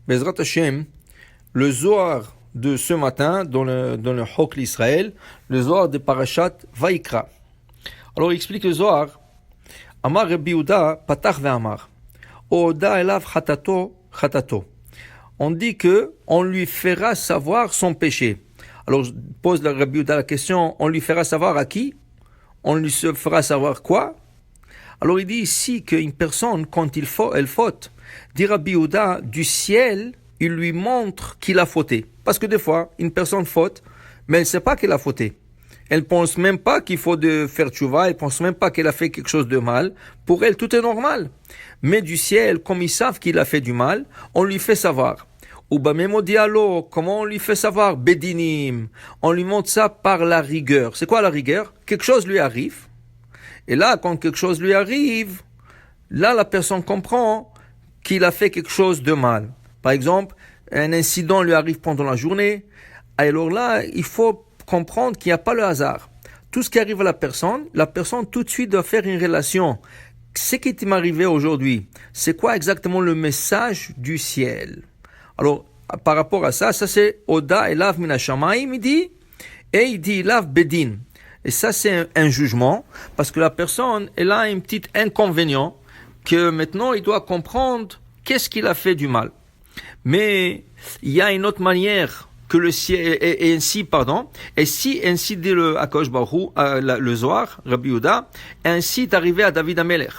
Bezrat Hashem, le Zohar de ce matin, dans le Hok l'Israël, le Zohar de Parashat Vaikra. Alors il explique le Zohar. Amar Rabbi Yehuda patach ve'amar. Oda elav chatato. On dit que on lui fera savoir son péché. Alors je pose la Rabbi Yehuda la question, on lui fera savoir à qui? On lui fera savoir quoi? Alors il dit ici qu'une personne, quand elle faute, dit Rabbi Yehuda, du ciel, il lui montre qu'il a fauté. Parce que des fois, une personne faute, mais elle ne sait pas qu'elle a fauté. Elle ne pense même pas qu'il faut faire tchouva, elle ne pense même pas qu'elle a fait quelque chose de mal. Pour elle, tout est normal. Mais du ciel, comme ils savent qu'il a fait du mal, on lui fait savoir. Ou bamemo dialo, comment on lui fait savoir? Bedinim. On lui montre ça par la rigueur. C'est quoi la rigueur? Quelque chose lui arrive. Et là, quand quelque chose lui arrive, là, la personne comprend qu'il a fait quelque chose de mal. Par exemple, un incident lui arrive pendant la journée. Alors là, il faut comprendre qu'il n'y a pas le hasard. Tout ce qui arrive à la personne tout de suite doit faire une relation. Ce qui m'est arrivé aujourd'hui, c'est quoi exactement le message du ciel? Alors, par rapport à ça c'est Oda elav min hashamayim, il dit, et il dit elav bedin. Et ça, c'est un jugement, parce que la personne, elle a un petit inconvénient, que maintenant, il doit comprendre qu'est-ce qu'il a fait du mal. Mais, il y a une autre manière que le ciel, et ainsi dit le Akadosh Baruch Hu, le Zohar, Rabbi Yehuda, ainsi est arrivé à David Amelech.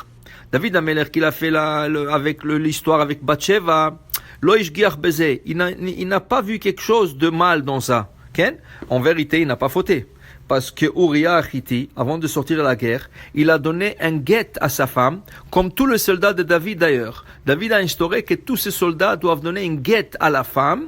David Amelech, qu'il a fait avec l'histoire avec Bathsheba, Loïch Giach Bezeh, il n'a pas vu quelque chose de mal dans ça. En vérité, il n'a pas fauté. Parce que Uriah Achiti, avant de sortir à la guerre, il a donné un guet à sa femme, comme tous les soldats de David d'ailleurs. David a instauré que tous ces soldats doivent donner un guet à la femme,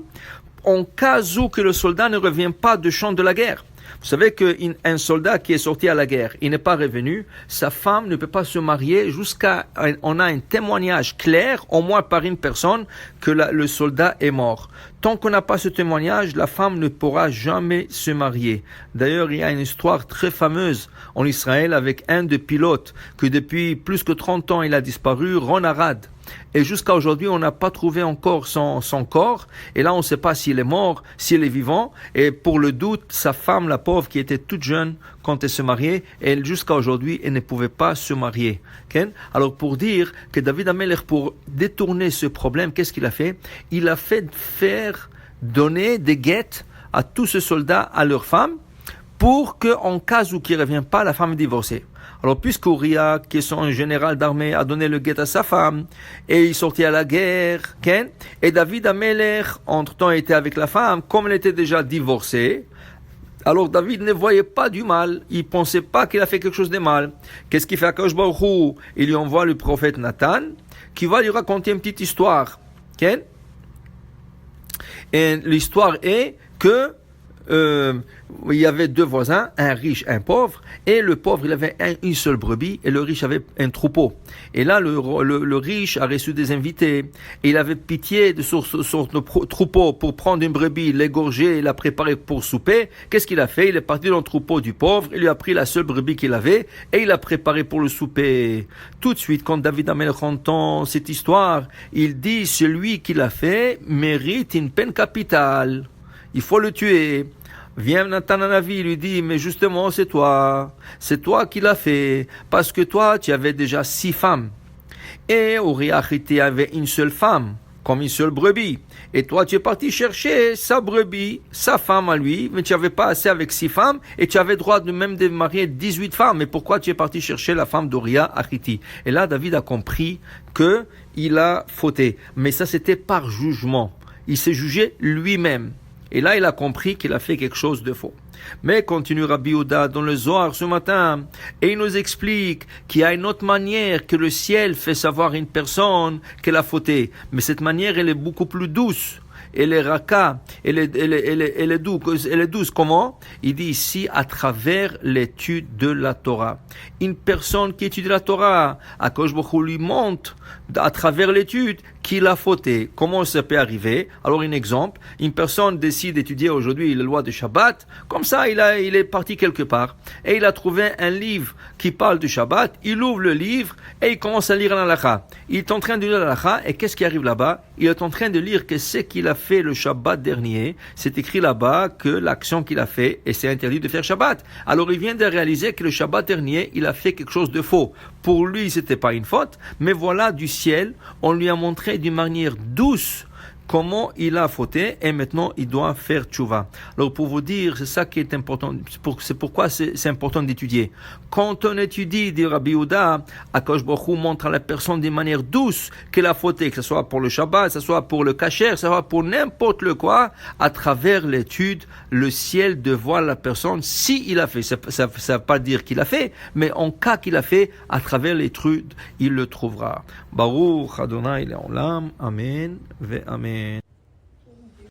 en cas où que le soldat ne revient pas du champ de la guerre. Vous savez qu'un soldat qui est sorti à la guerre, il n'est pas revenu, sa femme ne peut pas se marier jusqu'à on a un témoignage clair, au moins par une personne, que le soldat est mort. Tant qu'on n'a pas ce témoignage, la femme ne pourra jamais se marier. D'ailleurs, il y a une histoire très fameuse en Israël avec un des pilotes que depuis plus que 30 ans il a disparu, Ron Arad. Et jusqu'à aujourd'hui, on n'a pas trouvé encore son corps. Et là, on ne sait pas s'il est mort, s'il est vivant. Et pour le doute, sa femme, la pauvre, qui était toute jeune quand elle se mariait, elle, jusqu'à aujourd'hui, elle ne pouvait pas se marier. Okay? Alors, pour dire que David Amelech, pour détourner ce problème, qu'est-ce qu'il a fait? Il a fait donner des guettes à tous ces soldats, à leurs femmes, pour qu'en cas où qu'il ne revient pas, la femme est divorcée. Alors, puisque Uriah, qui est son général d'armée, a donné le guet à sa femme, et il sortit à la guerre, et David Amelech, entre-temps, était avec la femme, comme elle était déjà divorcée, alors David ne voyait pas du mal, il pensait pas qu'il a fait quelque chose de mal. Qu'est-ce qu'il fait à Akadosh Baruch Hu? Il lui envoie le prophète Nathan, qui va lui raconter une petite histoire. Et l'histoire est que il y avait deux voisins, un riche, un pauvre, et le pauvre, il avait une seule brebis, et le riche avait un troupeau. Et là, le riche a reçu des invités, et il avait pitié de son troupeau pour prendre une brebis, l'égorger, et la préparer pour souper. Qu'est-ce qu'il a fait? Il est parti dans le troupeau du pauvre, il lui a pris la seule brebis qu'il avait, et il l'a préparé pour le souper. Tout de suite, quand David Amelech entend cette histoire, il dit, celui qui l'a fait mérite une peine capitale. Il faut le tuer. Vient Nathan Hanavi, il lui dit, mais justement, c'est toi qui l'as fait, parce que toi, tu avais déjà 6 femmes. Et Uriah Achiti avait une seule femme, comme une seule brebis. Et toi, tu es parti chercher sa brebis, sa femme à lui, mais tu n'avais pas assez avec 6 femmes, et tu avais droit de marier 18 femmes. Mais pourquoi tu es parti chercher la femme d'Uriah Achiti? Et là, David a compris qu'il a fauté. Mais ça, c'était par jugement. Il s'est jugé lui-même. Et là, il a compris qu'il a fait quelque chose de faux. Mais continue Rabbi Yehuda dans le Zohar ce matin, et il nous explique qu'il y a une autre manière que le ciel fait savoir à une personne qu'elle a fauté. Mais cette manière, elle est beaucoup plus douce. Elle est raka, elle est douce. Comment? Il dit ici, à travers l'étude de la Torah. Une personne qui étudie la Torah, Akadosh Baruch Hu lui montre, à travers l'étude, qu'il a fauté. Comment ça peut arriver? Alors, un exemple, une personne décide d'étudier aujourd'hui les lois de Shabbat, comme ça, il est parti quelque part, et il a trouvé un livre qui parle du Shabbat, il ouvre le livre, et il commence à lire l'halakha. Il est en train de lire l'halakha, et qu'est-ce qui arrive là-bas? Il est en train de lire que ce qu'il a fait le Shabbat dernier, c'est écrit là-bas que l'action qu'il a fait, et c'est interdit de faire Shabbat. Alors, il vient de réaliser que le Shabbat dernier, il a fait quelque chose de faux. Pour lui, c'était pas une faute, mais voilà, du ciel, on lui a montré d'une manière douce comment il a fauté et maintenant il doit faire tchouva. Alors pour vous dire, c'est ça qui est important, c'est pourquoi c'est important d'étudier. Quand on étudie, dit Rabbi Yehuda, Akadosh Baruch Hu montre à la personne d'une manière douce qu'elle a fauté, que ce soit pour le Shabbat, que ce soit pour le kasher, que ce soit pour n'importe le quoi, à travers l'étude, le ciel devant la personne si il a fait. Ça veut pas dire qu'il a fait, mais en cas qu'il a fait, à travers l'étude, il le trouvera. Baruch Adonai Le'olam, Amen ve Amen.